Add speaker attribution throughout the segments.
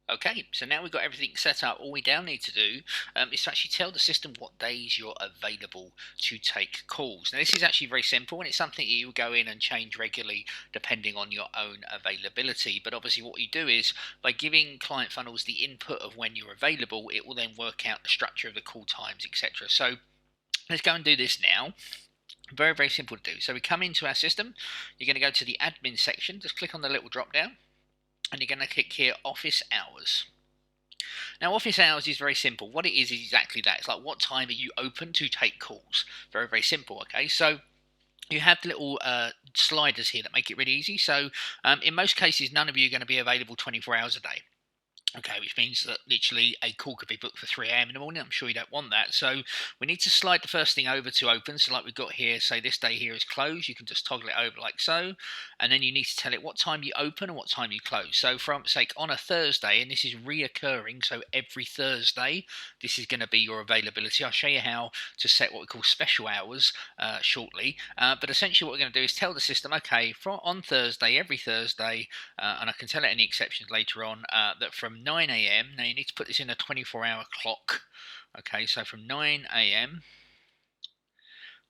Speaker 1: Okay, so now we've got everything set up. All we now need to do is to actually tell the system what days you're available to take calls. Now, this is actually very simple, and it's something you go in and change regularly depending on your own availability. But obviously, what you do is by giving client funnels the input of when you're available, it will then work out the structure of the call times, etc. So let's go and do this now. Very, very simple to do. So we come into our system. You're going to go to the admin section. Just click on the little drop down, and you're going to click here office hours. Now, office hours is very simple. What it is exactly that. It's like, what time are you open to take calls? Very, very simple. Okay, so you have the little sliders here that make it really easy. So, in most cases, none of you are going to be available 24 hours a day. Okay, which means that literally a call could be booked for 3 a.m. in the morning. I'm sure you don't want that. So we need to slide the first thing over to open. So like we've got here, say this day here is closed. You can just toggle it over like so. And then you need to tell it what time you open and what time you close. So for sake, on a Thursday, and this is reoccurring, so every Thursday, this is going to be your availability. I'll show you how to set what we call special hours shortly. But essentially what we're going to do is tell the system, okay, on Thursday, every Thursday, and I can tell it any exceptions later on, that from 9 a.m. Now you need to put this in a 24-hour clock. Okay, so from 9 a.m.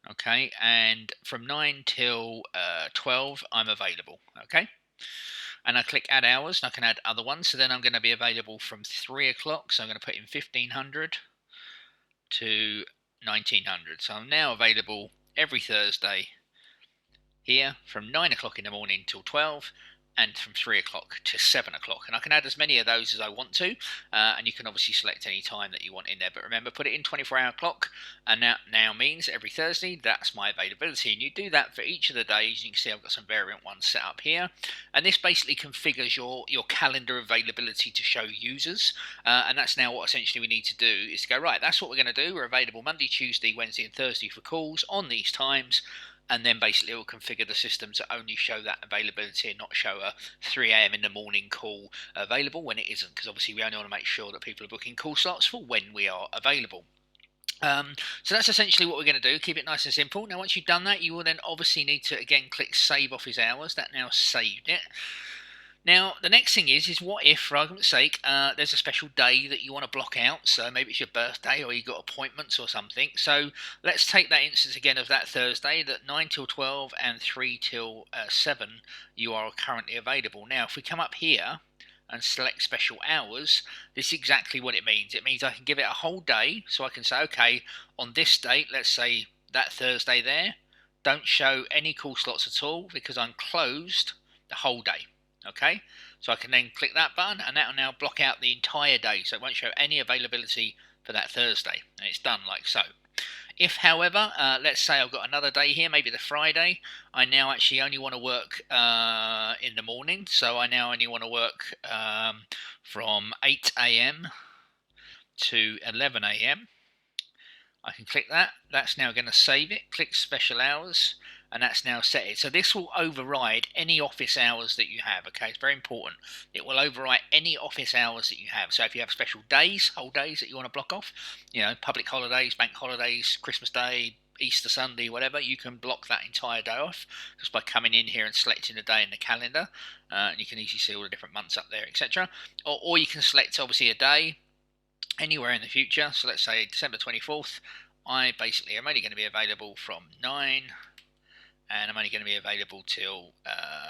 Speaker 1: Okay, and from 9 till 12, I'm available. Okay, and I click add hours, and I can add other ones. So then I'm going to be available from 3 o'clock. So I'm going to put in 1500 to 1900. So I'm now available every Thursday here from 9 o'clock in the morning till 12, and from 3 o'clock to 7 o'clock. And I can add as many of those as I want to, and you can obviously select any time that you want in there. But remember, put it in 24-hour clock, and that now means every Thursday, that's my availability. And you do that for each of the days. You can see I've got some variant ones set up here. And this basically configures your calendar availability to show users. And that's now what essentially we need to do, is to go, right, that's what we're going to do. We're available Monday, Tuesday, Wednesday, and Thursday for calls on these times. And then basically it will configure the system to only show that availability and not show a 3 a.m. in the morning call available when it isn't, because obviously we only want to make sure that people are booking call slots for when we are available. So that's essentially what we're going to do. Keep it nice and simple. Now once you've done that, you will then obviously need to again click save office hours. That now saved it. Now, the next thing is what if, for argument's sake, there's a special day that you want to block out, so maybe it's your birthday or you've got appointments or something. So let's take that instance again of that Thursday, that 9 till 12 and 3 till 7 you are currently available. Now, if we come up here and select special hours, this is exactly what it means. It means I can give it a whole day, so I can say, okay, on this date, let's say that Thursday there, don't show any call slots at all because I'm closed the whole day. Okay, so I can then click that button and that will now block out the entire day, so it won't show any availability for that Thursday, and it's done like so. If, however, let's say I've got another day here, maybe the Friday, I now actually only want to work in the morning, so I now only want to work from 8 a.m. to 11 a.m. I can click that. That's now going to save it. Click special hours, and that's now set it. So this will override any office hours that you have. Okay, it's very important. It will override any office hours that you have. So if you have special days, whole days that you want to block off, you know, public holidays, bank holidays, Christmas Day, Easter Sunday, whatever, you can block that entire day off just by coming in here and selecting a day in the calendar. And you can easily see all the different months up there, etc. Or you can select obviously a day anywhere in the future. So let's say December 24th, I basically am only going to be available from 9, and I'm only going to be available till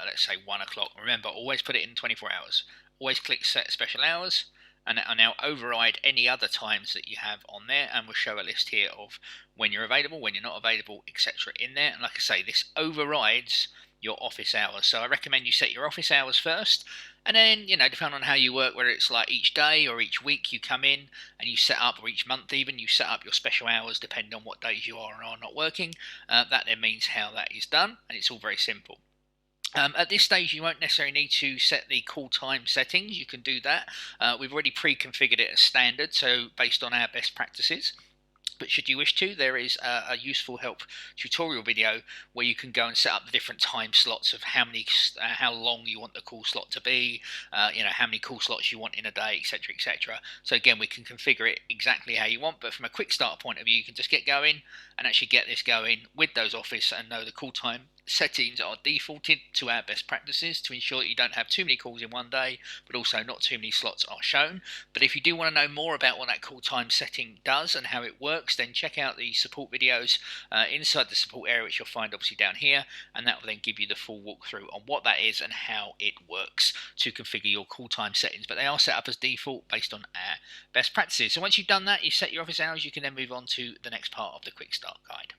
Speaker 1: let's say 1 o'clock. Remember, always put it in 24 hours. Always click set special hours, and that will now override any other times that you have on there, and we'll show a list here of when you're available, when you're not available, etc. in there. And like I say, this overrides your office hours. So I recommend you set your office hours first, and then, you know, depending on how you work, whether it's like each day or each week, you come in and you set up, or each month even, you set up your special hours depending on what days you are and are not working. That then means how that is done, and it's all very simple. At this stage, you won't necessarily need to set the call time settings. You can do that. We've already pre-configured it as standard, so based on our best practices. But should you wish to, there is a useful help tutorial video where you can go and set up the different time slots of how long you want the call slot to be, you know, how many call slots you want in a day, etc., etc. So again, we can configure it exactly how you want. But from a quick start point of view, you can just get going and actually get this going with those office and know the call time settings are defaulted to our best practices to ensure that you don't have too many calls in one day, but also not too many slots are shown. But if you do want to know more about what that call time setting does and how it works, then check out the support videos inside the support area, which you'll find obviously down here, and that will then give you the full walkthrough on what that is and how it works to configure your call time settings. But they are set up as default based on our best practices. So once you've done that, you set your office hours, you can then move on to the next part of the quick start guide.